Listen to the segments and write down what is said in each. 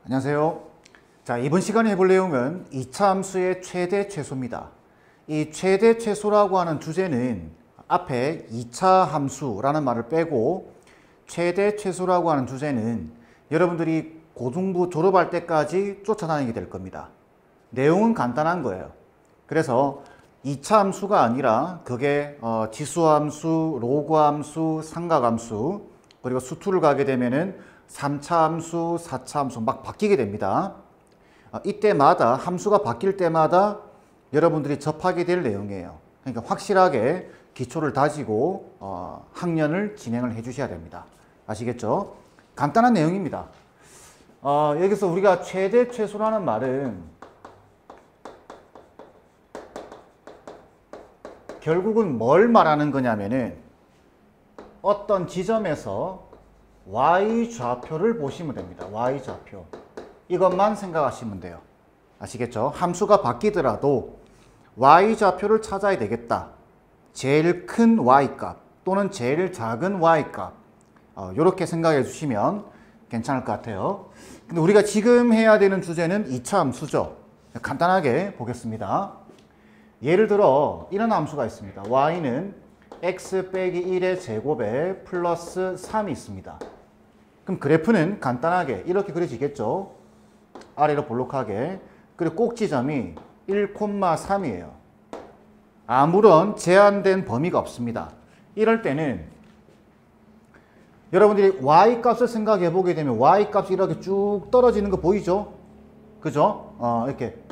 안녕하세요. 자, 이번 시간에 해볼 내용은 2차 함수의 최대 최소입니다. 이 최대 최소라고 하는 주제는 앞에 2차 함수라는 말을 빼고 최대 최소라고 하는 주제는 여러분들이 고등부 졸업할 때까지 쫓아다니게 될 겁니다. 내용은 간단한 거예요. 그래서 2차 함수가 아니라 그게 지수함수, 로그함수, 삼각함수, 그리고 수투를 가게 되면은 3차 함수, 4차 함수 막 바뀌게 됩니다. 이때마다 함수가 바뀔 때마다 여러분들이 접하게 될 내용이에요. 그러니까 확실하게 기초를 다지고 학년을 진행을 해 주셔야 됩니다. 아시겠죠? 간단한 내용입니다. 여기서 우리가 최대 최소라는 말은 결국은 뭘 말하는 거냐면은 어떤 지점에서 Y좌표를 보시면 됩니다. Y좌표. 이것만 생각하시면 돼요. 아시겠죠? 함수가 바뀌더라도 Y좌표를 찾아야 되겠다. 제일 큰 Y값 또는 제일 작은 Y값. 이렇게 생각해 주시면 괜찮을 것 같아요. 근데 우리가 지금 해야 되는 주제는 2차 함수죠. 간단하게 보겠습니다. 예를 들어 이런 함수가 있습니다. Y는 x 빼기 1의 제곱에 플러스 3이 있습니다. 그럼 그래프는 간단하게 이렇게 그려지겠죠. 아래로 볼록하게. 그리고 꼭지점이 1,3이에요. 아무런 제한된 범위가 없습니다. 이럴 때는 여러분들이 y값을 생각해 보게 되면 y값이 이렇게 쭉 떨어지는 거 보이죠? 그죠? 이렇게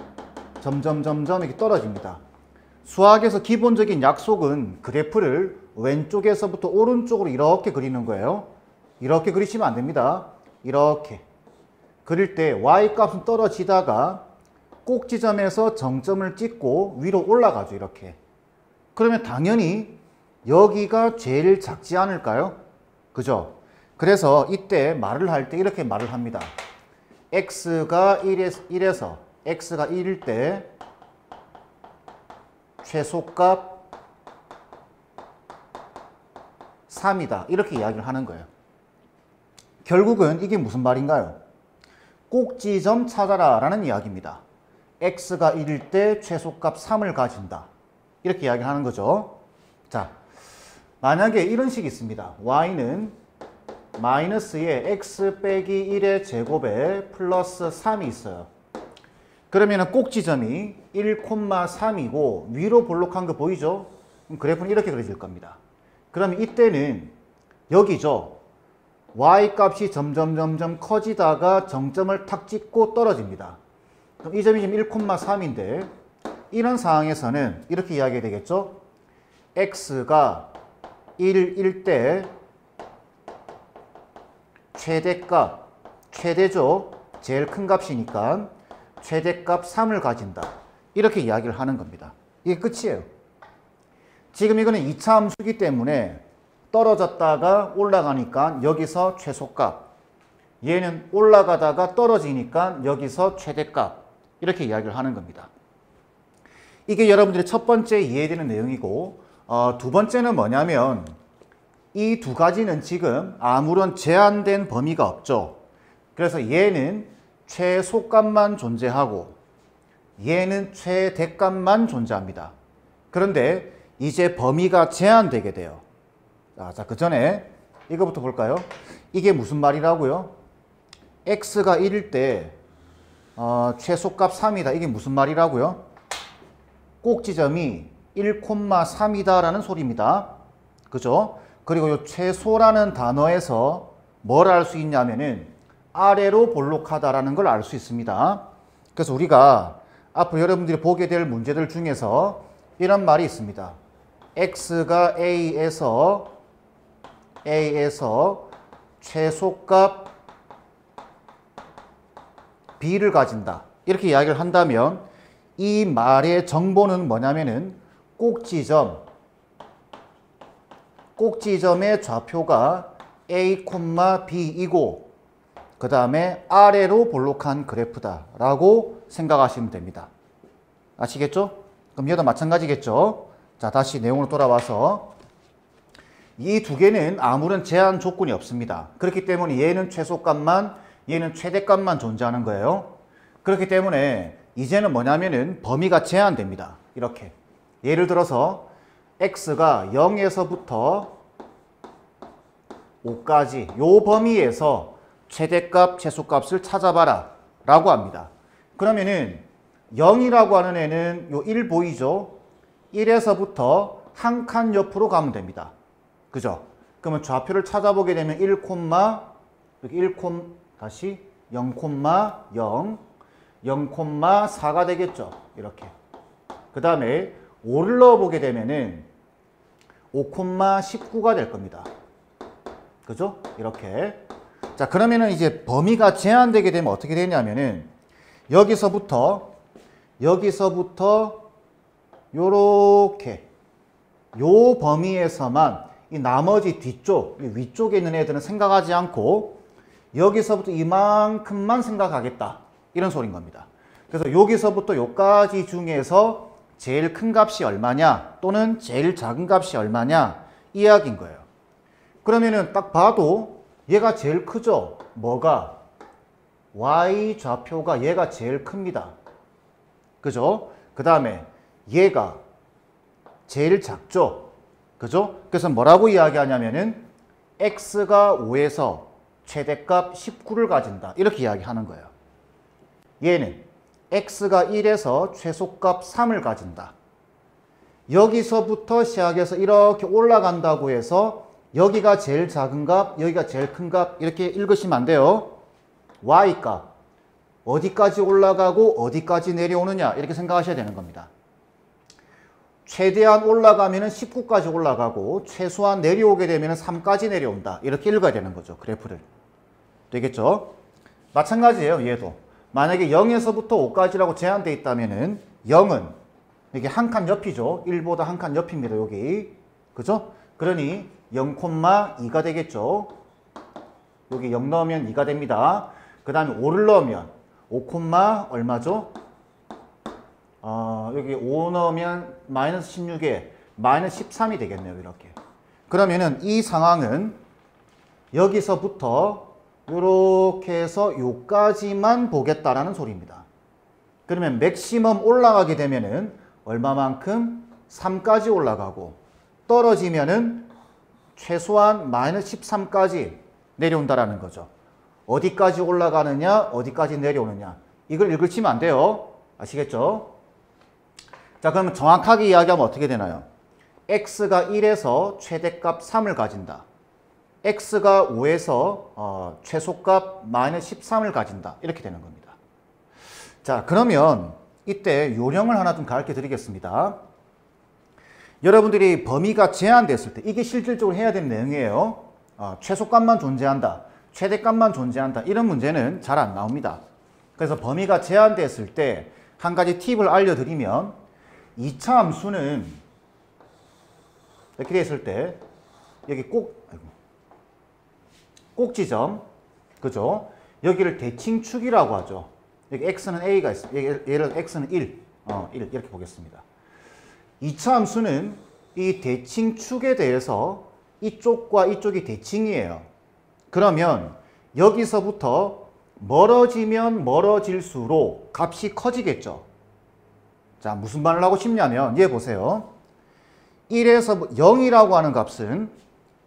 점점 이렇게 떨어집니다. 수학에서 기본적인 약속은 그래프를 왼쪽에서부터 오른쪽으로 이렇게 그리는 거예요. 이렇게 그리시면 안 됩니다. 이렇게 그릴 때 y값은 떨어지다가 꼭지점에서 정점을 찍고 위로 올라가죠. 이렇게. 그러면 당연히 여기가 제일 작지 않을까요? 그죠? 그래서 이때 말을 할 때 이렇게 말을 합니다. x가 1에서 x가 1일 때 최소값 3이다. 이렇게 이야기를 하는 거예요. 결국은 이게 무슨 말인가요? 꼭지점 찾아라 라는 이야기입니다. x가 1일 때 최소값 3을 가진다. 이렇게 이야기하는 거죠. 자, 만약에 이런 식이 있습니다. y는 마이너스에 x 빼기 1의 제곱에 플러스 3이 있어요. 그러면 꼭지점이 1,3이고 위로 볼록한 거 보이죠? 그럼 그래프는 이렇게 그려질 겁니다. 그러면 이때는 여기죠. y값이 점점 커지다가 정점을 탁 찍고 떨어집니다. 그럼 이 점이 지금 1,3인데 이런 상황에서는 이렇게 이야기해야 되겠죠? x가 1일 때 최대값, 최대죠? 제일 큰 값이니까 최대값 3을 가진다. 이렇게 이야기를 하는 겁니다. 이게 끝이에요. 지금 이거는 2차 함수이기 때문에 떨어졌다가 올라가니까 여기서 최소값, 얘는 올라가다가 떨어지니까 여기서 최대값, 이렇게 이야기를 하는 겁니다. 이게 여러분들의 첫 번째 이해되는 내용이고, 두 번째는 뭐냐면 이 두 가지는 지금 아무런 제한된 범위가 없죠. 그래서 얘는 최소값만 존재하고 얘는 최대값만 존재합니다. 그런데 이제 범위가 제한되게 돼요. 자, 그 전에 이거부터 볼까요? 이게 무슨 말이라고요? x가 1일 때 최소값 3이다. 이게 무슨 말이라고요? 꼭지점이 1,3이다 라는 소리입니다. 그죠? 그리고 이 최소라는 단어에서 뭘 알 수 있냐면은 아래로 볼록하다라는 걸 알 수 있습니다. 그래서 우리가 앞으로 여러분들이 보게 될 문제들 중에서 이런 말이 있습니다. x가 a에서 최소값 b를 가진다. 이렇게 이야기를 한다면 이 말의 정보는 뭐냐면은 꼭지점의 좌표가 a, b이고 그 다음에 아래로 볼록한 그래프다 라고 생각하시면 됩니다. 아시겠죠? 그럼 얘도 마찬가지겠죠? 자, 다시 내용으로 돌아와서 이 두 개는 아무런 제한 조건이 없습니다. 그렇기 때문에 얘는 최소값만, 얘는 최대값만 존재하는 거예요. 그렇기 때문에 이제는 뭐냐면은 범위가 제한됩니다. 이렇게. 예를 들어서 x가 0에서부터 5까지 요 범위에서 최대값, 최소값을 찾아봐라 라고 합니다. 그러면은 0이라고 하는 애는 요 1 보이죠? 1에서부터 한 칸 옆으로 가면 됩니다. 그죠? 그러면 좌표를 찾아보게 되면 1, 여기 1, 다시 0, 0, 0,4가 되겠죠. 이렇게. 그 다음에 5를 넣어보게 되면은 5,19가 될 겁니다. 그죠? 이렇게. 자, 그러면은 이제 범위가 제한되게 되면 어떻게 되냐면은 여기서부터 요렇게 요 범위에서만 이 나머지 뒤쪽, 위쪽에 있는 애들은 생각하지 않고 여기서부터 이만큼만 생각하겠다. 이런 소린 겁니다. 그래서 여기서부터 요까지 중에서 제일 큰 값이 얼마냐 또는 제일 작은 값이 얼마냐 이 이야기인 거예요. 그러면은 딱 봐도 얘가 제일 크죠? 뭐가? Y 좌표가 얘가 제일 큽니다. 그죠? 그 다음에 얘가 제일 작죠? 그죠? 그래서 뭐라고 이야기하냐면은 x가 5에서 최대값 19를 가진다. 이렇게 이야기하는 거예요. 얘는 x가 1에서 최소값 3을 가진다. 여기서부터 시작해서 이렇게 올라간다고 해서 여기가 제일 작은 값, 여기가 제일 큰 값 이렇게 읽으시면 안 돼요. y값 어디까지 올라가고 어디까지 내려오느냐 이렇게 생각하셔야 되는 겁니다. 최대한 올라가면 19까지 올라가고 최소한 내려오게 되면 3까지 내려온다. 이렇게 읽어야 되는 거죠. 그래프를. 되겠죠? 마찬가지예요. 얘도. 만약에 0에서부터 5까지라고 제한되어 있다면 0은 이게 한 칸 옆이죠. 1보다 한 칸 옆입니다. 여기. 그죠? 그러니 0,2가 되겠죠. 여기 0 넣으면 2가 됩니다. 그 다음에 5를 넣으면 5, 얼마죠? 여기 5 넣으면 마이너스 16에 마이너스 13이 되겠네요. 이렇게. 그러면은 이 상황은 여기서부터 이렇게 해서 요까지만 보겠다라는 소리입니다. 그러면 맥시멈 올라가게 되면은 얼마만큼? 3까지 올라가고 떨어지면은 최소한 마이너스 13까지 내려온다라는 거죠. 어디까지 올라가느냐, 어디까지 내려오느냐. 이걸 읽으시면 안 돼요. 아시겠죠? 자, 그러면 정확하게 이야기하면 어떻게 되나요? x가 1에서 최대값 3을 가진다. x가 5에서 최소값 마이너스 13을 가진다. 이렇게 되는 겁니다. 자, 그러면 이때 요령을 하나 좀 가르쳐 드리겠습니다. 여러분들이 범위가 제한됐을 때 이게 실질적으로 해야 되는 내용이에요. 최소값만 존재한다. 최대값만 존재한다. 이런 문제는 잘 안 나옵니다. 그래서 범위가 제한됐을 때 한 가지 팁을 알려드리면 2차 함수는 이렇게 됐을 때 여기 꼭지점, 그죠? 여기를 대칭축이라고 하죠. 여기 x는 a가 있습니다. 얘를 x는 1, 1 이렇게 보겠습니다. 2차 함수는 이 대칭축에 대해서 이쪽과 이쪽이 대칭이에요. 그러면 여기서부터 멀어지면 멀어질수록 값이 커지겠죠. 자, 무슨 말을 하고 싶냐면 얘 보세요. 1에서 0이라고 하는 값은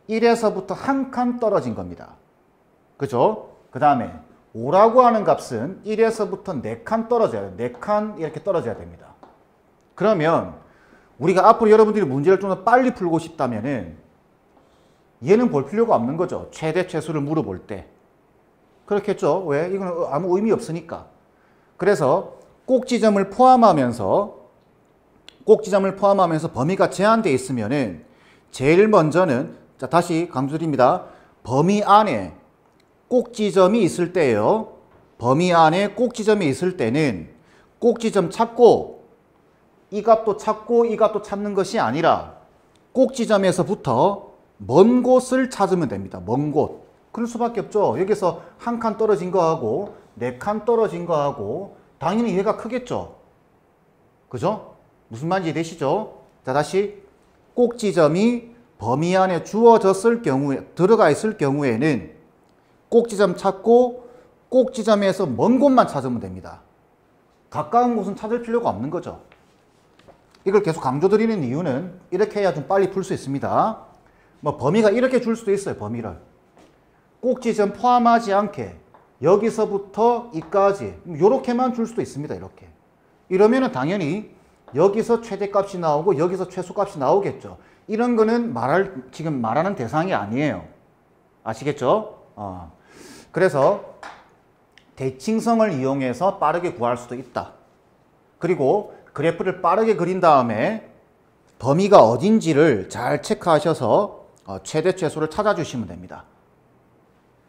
1에서부터 한 칸 떨어진 겁니다. 그죠? 그 다음에 5라고 하는 값은 1에서부터 4칸 떨어져야 돼요. 4칸 이렇게 떨어져야 됩니다. 그러면 우리가 앞으로 여러분들이 문제를 좀 더 빨리 풀고 싶다면은 얘는 볼 필요가 없는 거죠. 최대 최소를 물어볼 때. 그렇겠죠? 왜? 이건 아무 의미 없으니까. 그래서 꼭지점을 포함하면서 범위가 제한되어 있으면은 제일 먼저는, 자, 다시 강조드립니다. 범위 안에 꼭지점이 있을 때예요. 범위 안에 꼭지점이 있을 때는 꼭지점 찾고 이 값도 찾고 이 값도 찾는 것이 아니라 꼭지점에서부터 먼 곳을 찾으면 됩니다. 먼 곳. 그럴 수밖에 없죠. 여기서 한 칸 떨어진 거하고 4칸 떨어진 거하고 당연히 얘가 크겠죠. 그죠? 무슨 말인지 이해되시죠? 자, 다시 꼭지점이 범위 안에 주어졌을 경우에, 들어가 있을 경우에는 꼭지점 찾고 꼭 지점에서 먼 곳만 찾으면 됩니다. 가까운 곳은 찾을 필요가 없는 거죠. 이걸 계속 강조드리는 이유는 이렇게 해야 좀 빨리 풀 수 있습니다. 뭐 범위가 이렇게 줄 수도 있어요. 범위를. 꼭 지점 포함하지 않게 여기서부터 이까지 이렇게만 줄 수도 있습니다. 이렇게. 이러면은 당연히 여기서 최대값이 나오고 여기서 최소값이 나오겠죠. 이런 거는 지금 말하는 대상이 아니에요. 아시겠죠? 그래서 대칭성을 이용해서 빠르게 구할 수도 있다. 그리고 그래프를 빠르게 그린 다음에 범위가 어딘지를 잘 체크하셔서 최대 최소를 찾아주시면 됩니다.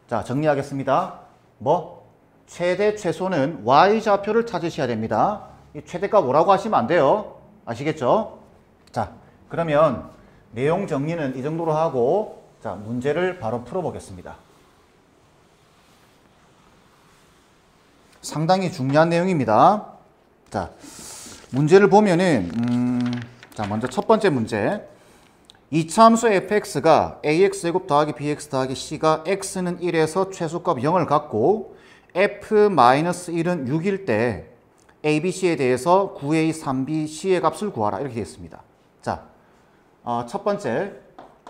자, 정리하겠습니다. 최대 최소는 y좌표를 찾으셔야 됩니다. 이 최대값 오라고 하시면 안 돼요. 아시겠죠? 자, 그러면 내용 정리는 이 정도로 하고 자, 문제를 바로 풀어보겠습니다. 상당히 중요한 내용입니다. 자, 문제를 보면은 자, 먼저 첫 번째 문제. 이차함수 fx가 ax제곱 더하기 bx 더하기 c가 x는 1에서 최소값 0을 갖고 f-1은 6일 때 a, b, c에 대해서 9a, 3b, c의 값을 구하라. 이렇게 되어 있습니다. 자, 첫 번째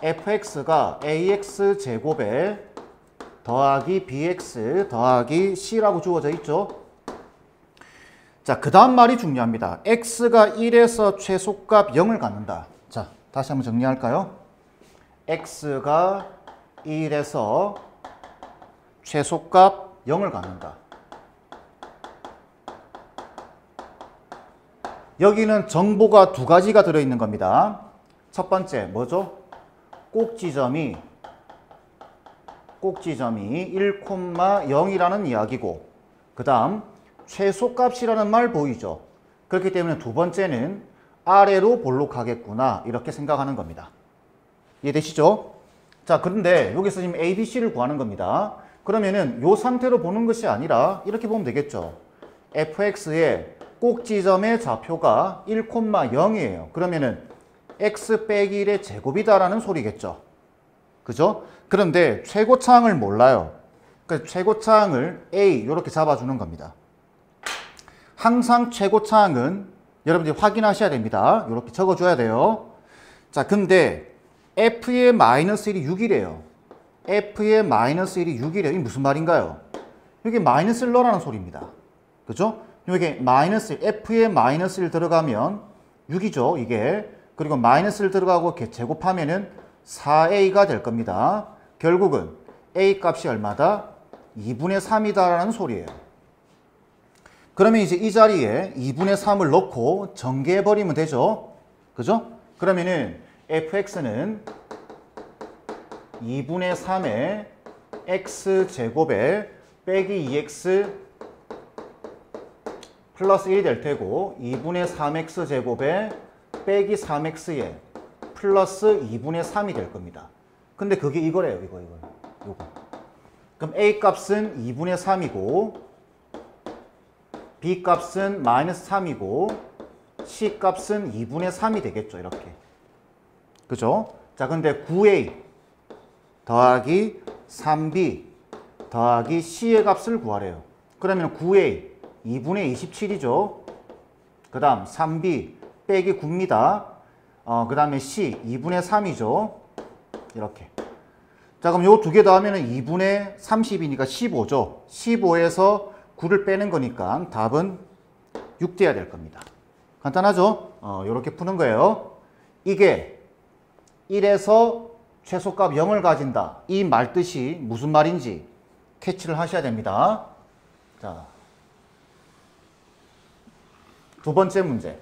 fx가 ax제곱에 더하기 bx 더하기 c라고 주어져 있죠. 자, 그 다음 말이 중요합니다. x가 1에서 최소값 0을 갖는다. 자, 다시 한번 정리할까요? x가 1에서 최소값 0을 갖는다. 여기는 정보가 두 가지가 들어있는 겁니다. 첫 번째 뭐죠? 꼭 지점이 1,0이라는 이야기고 그 다음 최소값이라는 말 보이죠? 그렇기 때문에 두 번째는 아래로 볼록하겠구나 이렇게 생각하는 겁니다. 이해되시죠? 자, 그런데 여기서 지금 A, B, C를 구하는 겁니다. 그러면은 이 상태로 보는 것이 아니라 이렇게 보면 되겠죠. fx의 꼭 지점의 좌표가 1,0이에요. 그러면은 x 빼기 1의 제곱이다라는 소리겠죠. 그죠? 그런데 최고차항을 몰라요. 그러니까 최고차항을 A 이렇게 잡아주는 겁니다. 항상 최고차항은 여러분들이 확인하셔야 됩니다. 이렇게 적어줘야 돼요. 자, 근데 f의 마이너스 1이 6이래요. f의 마이너스 1이 6이래요. 이게 무슨 말인가요? 여기 마이너스를 넣으라는 소리입니다. 그죠? 여기 마이너스 1, f의 마이너스 1 들어가면 6이죠, 이게. 그리고 마이너스를 들어가고 이렇게 제곱하면은 4a가 될 겁니다. 결국은 a 값이 얼마다? 2분의 3이다라는 소리예요. 그러면 이제 이 자리에 2분의 3을 넣고 전개해버리면 되죠. 그죠? 그러면은 fx는 2분의 3의 x제곱에 빼기 2x 플러스 1이 될 테고 2분의 3x제곱에 빼기 3x에 플러스 2분의 3이 될 겁니다. 근데 그게 이거래요. 요거. 그럼 a 값은 2분의 3이고 b 값은 마이너스 3이고 c 값은 2분의 3이 되겠죠. 이렇게. 그죠? 자, 근데 9a 더하기 3b 더하기 c의 값을 구하래요. 그러면 9a 2분의 27이죠. 그 다음 3b 빼기 9입니다. 그 다음에 c 2분의 3이죠. 이렇게. 자, 그럼 요 두 개 더하면 2분의 30이니까 15죠. 15에서 9를 빼는 거니까 답은 6 돼야 될 겁니다. 간단하죠? 요렇게 푸는 거예요. 이게 1에서 최소값 0을 가진다. 이 말뜻이 무슨 말인지 캐치를 하셔야 됩니다. 자, 두 번째 문제.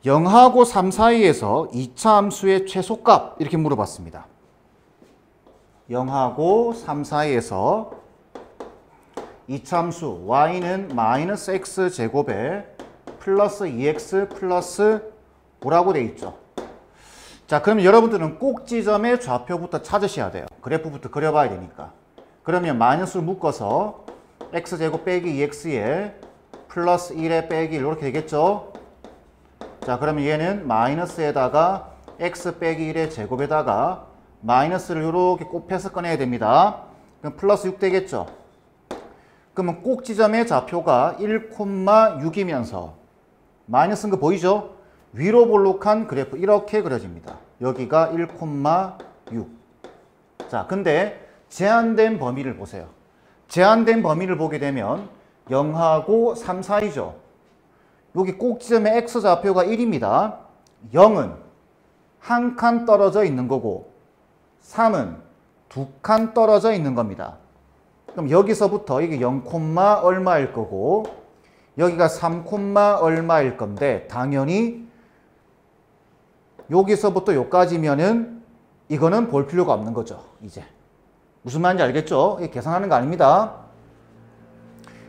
0하고 3 사이에서 2차 함수의 최소값 이렇게 물어봤습니다. 0하고 3 사이에서 2차 함수 y는 마이너스 x제곱에 플러스 2x 플러스 5라고 돼 있죠. 자, 그럼 여러분들은 꼭 지점의 좌표부터 찾으셔야 돼요. 그래프부터 그려봐야 되니까. 그러면 마이너스를 묶어서 x제곱 빼기 2x에 플러스 1에 빼기 1 이렇게 되겠죠. 자, 그러면 얘는 마이너스에다가 x 빼기 1의 제곱에다가 마이너스를 이렇게 곱해서 꺼내야 됩니다. 그럼 플러스 6 되겠죠. 그러면 꼭 지점의 좌표가 1,6이면서 마이너스인 거 보이죠? 위로 볼록한 그래프 이렇게 그려집니다. 여기가 1,6. 자, 근데 제한된 범위를 보세요. 제한된 범위를 보게 되면 0하고 3 사이죠. 여기 꼭 지점의 x좌표가 1입니다. 0은 한 칸 떨어져 있는 거고 3은 두 칸 떨어져 있는 겁니다. 그럼 여기서부터 이게 0, 얼마일 거고 여기가 3, 얼마일 건데 당연히 여기서부터 여기까지면은 이거는 볼 필요가 없는 거죠. 이제 무슨 말인지 알겠죠? 이게 계산하는 거 아닙니다.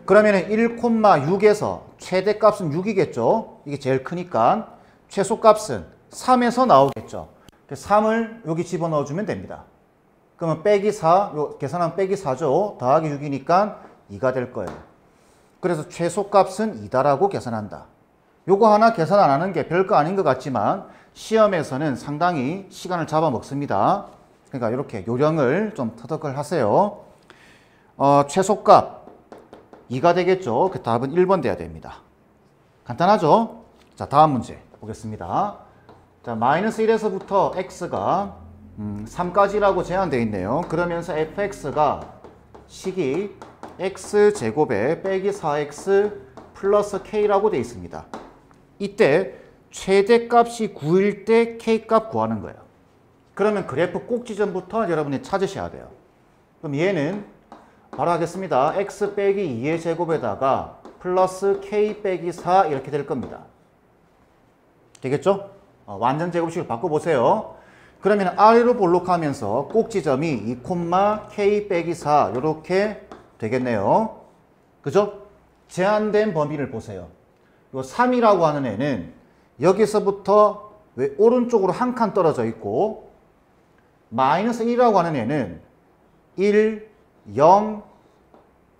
그러면 1,6에서 최대값은 6이겠죠. 이게 제일 크니까 최소값은 3에서 나오겠죠. 3을 여기 집어넣어주면 됩니다. 그러면 빼기 4, 계산하면 빼기 4죠. 더하기 6이니까 2가 될 거예요. 그래서 최소값은 2다라고 계산한다. 요거 하나 계산 안 하는 게 별거 아닌 것 같지만 시험에서는 상당히 시간을 잡아먹습니다. 그러니까 이렇게 요령을 좀 터득을 하세요. 최소값 2가 되겠죠. 그 답은 1번 돼야 됩니다. 간단하죠? 자, 다음 문제 보겠습니다. 자, 마이너스 1에서부터 x가 3까지라고 제한되어 있네요. 그러면서 fx가 식이 x제곱에 빼기 4x 플러스 k라고 되어 있습니다. 이때 최대값이 9일 때 k값 구하는 거예요. 그러면 그래프 꼭지점부터 여러분이 찾으셔야 돼요. 그럼 얘는 바로 하겠습니다. x 빼기 2의 제곱에다가 플러스 k 빼기 4 이렇게 될 겁니다. 되겠죠? 완전 제곱식을 바꿔보세요. 그러면 아래로 볼록하면서 꼭지점이 2, k 빼기 4 이렇게 되겠네요. 그죠? 제한된 범위를 보세요. 요 3이라고 하는 애는 여기서부터 왜 오른쪽으로 한 칸 떨어져 있고 마이너스 1이라고 하는 애는 1, 0,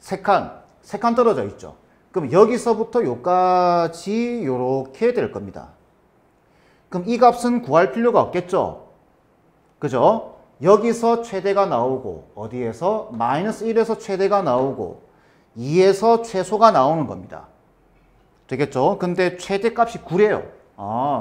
3칸 떨어져 있죠. 그럼 여기서부터 요까지 요렇게 될 겁니다. 그럼 이 값은 구할 필요가 없겠죠? 그죠? 여기서 최대가 나오고 어디에서? 마이너스 1에서 최대가 나오고 2에서 최소가 나오는 겁니다. 되겠죠? 근데 최대값이 9래요.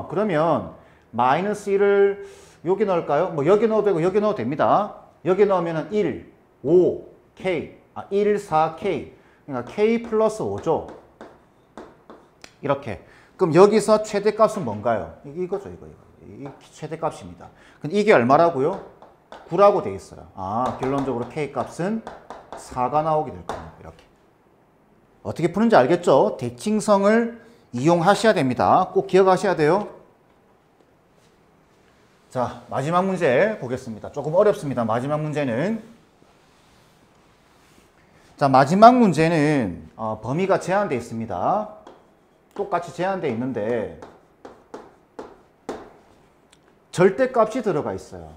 그러면 마이너스 1을 여기 넣을까요? 뭐 여기 넣어도 되고 여기 넣어도 됩니다. 여기 넣으면 1, 5, K, 1, 4, K. 그러니까 K 플러스 5죠. 이렇게. 그럼 여기서 최대값은 뭔가요? 이거죠, 이거. 이 최대값입니다. 그럼 이게 얼마라고요? 9라고 돼 있어요. 결론적으로 K 값은 4가 나오게 될 겁니다. 이렇게. 어떻게 푸는지 알겠죠? 대칭성을 이용하셔야 됩니다. 꼭 기억하셔야 돼요. 자, 마지막 문제 보겠습니다. 조금 어렵습니다. 마지막 문제는. 자, 마지막 문제는 범위가 제한되어 있습니다. 똑같이 제한되어 있는데 절대값이 들어가 있어요.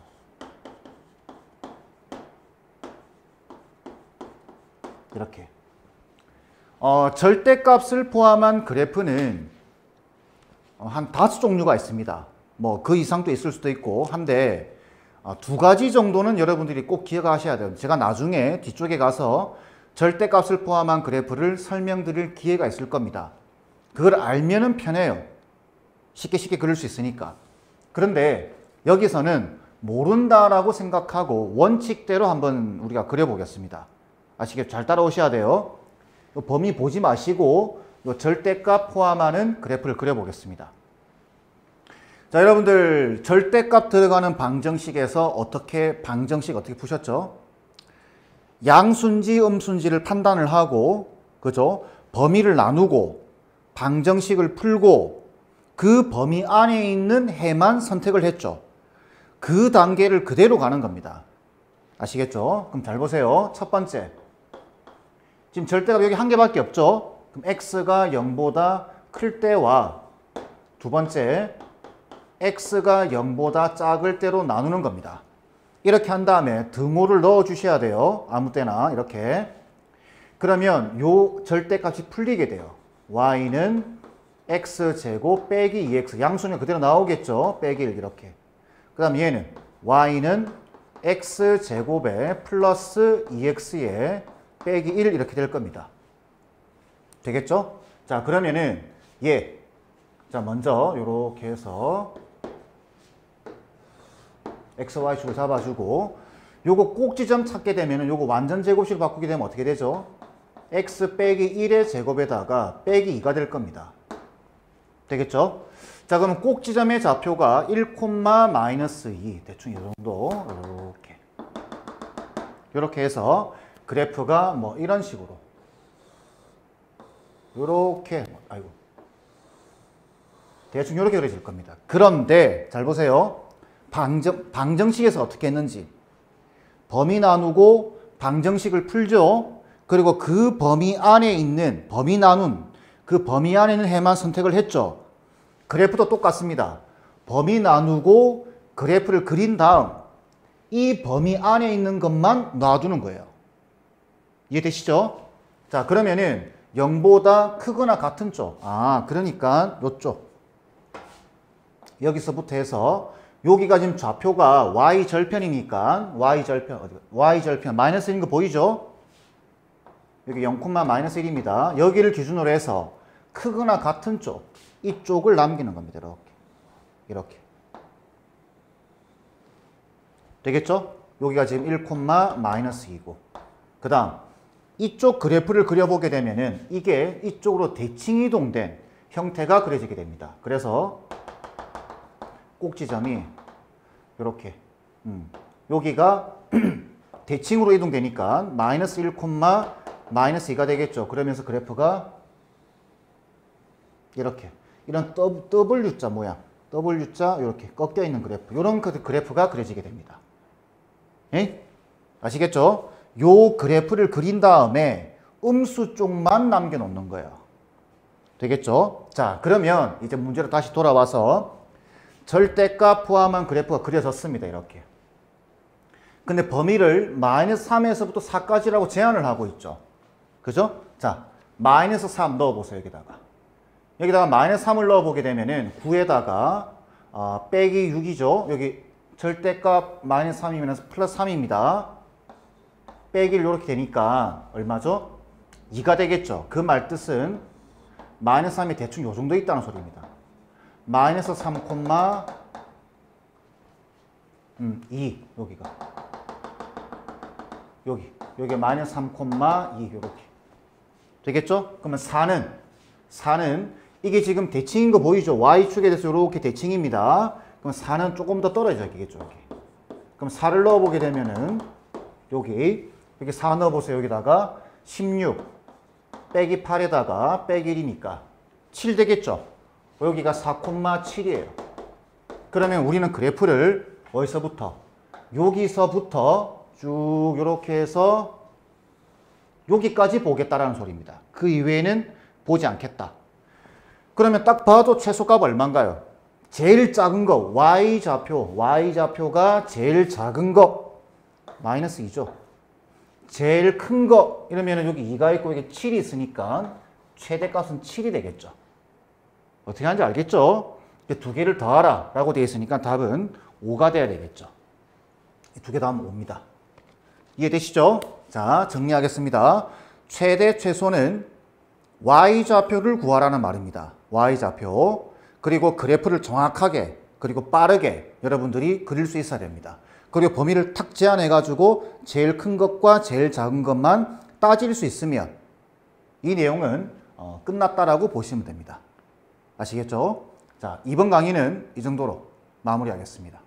이렇게. 절대값을 포함한 그래프는 한 5종류가 있습니다. 뭐 그 이상도 있을 수도 있고 한데 2가지 정도는 여러분들이 꼭 기억하셔야 돼요. 제가 나중에 뒤쪽에 가서 절대값을 포함한 그래프를 설명드릴 기회가 있을 겁니다. 그걸 알면은 편해요. 쉽게 그릴 수 있으니까. 그런데 여기서는 모른다라고 생각하고 원칙대로 한번 우리가 그려보겠습니다. 아시겠죠? 잘 따라오셔야 돼요. 범위 보지 마시고 절대값 포함하는 그래프를 그려보겠습니다. 자, 여러분들 절대값 들어가는 방정식에서 방정식 어떻게 푸셨죠? 양수인지 음수인지를 판단을 하고, 그죠? 범위를 나누고 방정식을 풀고 그 범위 안에 있는 해만 선택을 했죠. 그 단계를 그대로 가는 겁니다. 아시겠죠? 그럼 잘 보세요. 첫 번째. 지금 절대값 여기 한 개밖에 없죠? 그럼 x가 0보다 클 때와 두 번째, x가 0보다 작을 때로 나누는 겁니다. 이렇게 한 다음에 등호를 넣어 주셔야 돼요. 아무 때나 이렇게. 그러면 요 절대값이 풀리게 돼요. y는 x제곱 빼기 2x. 양수는 그대로 나오겠죠. 빼기 1 이렇게. 그 다음 얘는 y는 x제곱에 플러스 2x에 빼기 1 이렇게 될 겁니다. 되겠죠? 자, 그러면은 자, 먼저 요렇게 해서 x, y축을 잡아주고 요거 꼭지점 찾게 되면은 요거 완전 제곱식으로 바꾸게 되면 어떻게 되죠? x 빼기 1의 제곱에다가 빼기 2가 될 겁니다. 되겠죠? 자, 그럼 꼭지점의 좌표가 1, 마이너스 2 대충 이 정도 요렇게 해서 그래프가 뭐 이런 식으로 요렇게 대충 요렇게 그려질 겁니다. 그런데 잘 보세요. 방정식에서 어떻게 했는지 범위 나누고 방정식을 풀죠. 그리고 그 범위 안에 있는 범위 나눈 그 범위 안에 있는 해만 선택을 했죠. 그래프도 똑같습니다. 범위 나누고 그래프를 그린 다음 이 범위 안에 있는 것만 놔두는 거예요. 이해되시죠? 자, 그러면은 0보다 크거나 같은 쪽. 그러니까 요쪽. 여기서부터 해서 여기가 지금 좌표가 y절편이니까 y절편 마이너스 1인 거 보이죠? 여기 0, 마이너스 1입니다. 여기를 기준으로 해서 크거나 같은 쪽, 이쪽을 남기는 겁니다. 이렇게. 되겠죠? 여기가 지금 1, 마이너스 2고 그 다음 이쪽 그래프를 그려보게 되면은 이게 이쪽으로 대칭이동된 형태가 그려지게 됩니다. 그래서 꼭지점이 이렇게 여기가 대칭으로 이동되니까 마이너스 1, 마이너스 2가 되겠죠. 그러면서 그래프가 이렇게 이런 W자 모양 W자 이렇게 꺾여 있는 그래프 이런 그래프가 그려지게 됩니다. 에? 아시겠죠? 요 그래프를 그린 다음에 음수 쪽만 남겨놓는 거예요. 되겠죠? 자, 그러면 이제 문제로 다시 돌아와서 절대값 포함한 그래프가 그려졌습니다. 이렇게. 근데 범위를 마이너스 3에서부터 4까지라고 제한을 하고 있죠. 그죠? 자, 마이너스 3 넣어보세요. 여기다가 마이너스 3을 넣어보게 되면은 9에다가 빼기 6이죠. 여기 절대값 마이너스 3이면 플러스 3입니다. 빼기를 이렇게 되니까 얼마죠? 2가 되겠죠. 그 말 뜻은 마이너스 3이 대충 요 정도 있다는 소리입니다. 마이너스 3, 2 여기가 여기 마이너스 3, 2 이렇게 되겠죠? 그러면 4는 이게 지금 대칭인 거 보이죠? y축에 대해서 이렇게 대칭입니다. 그럼 4는 조금 더 떨어져야겠죠. 그럼 4를 넣어보게 되면은 여기 4 넣어보세요. 여기다가 16 빼기 8에다가 빼기 1이니까 7 되겠죠? 여기가 4,7이에요. 그러면 우리는 그래프를 어디서부터? 여기서부터 쭉 이렇게 해서 여기까지 보겠다라는 소리입니다. 그 이외에는 보지 않겠다. 그러면 딱 봐도 최소값 얼마인가요? 제일 작은 거 y좌표가 제일 작은 거 마이너스 2죠. 제일 큰 거 이러면 여기 2가 있고 여기 7이 있으니까 최대값은 7이 되겠죠. 어떻게 하는지 알겠죠? 두 개를 더하라 라고 되어 있으니까 답은 5가 돼야 되겠죠. 두 개 더하면 5입니다. 이해되시죠? 자, 정리하겠습니다. 최대 최소는 y좌표를 구하라는 말입니다. y좌표. 그리고 그래프를 정확하게 그리고 빠르게 여러분들이 그릴 수 있어야 됩니다. 그리고 범위를 탁 제한해가지고 제일 큰 것과 제일 작은 것만 따질 수 있으면 이 내용은 끝났다라고 보시면 됩니다. 아시겠죠? 자, 이번 강의는 이 정도로 마무리하겠습니다.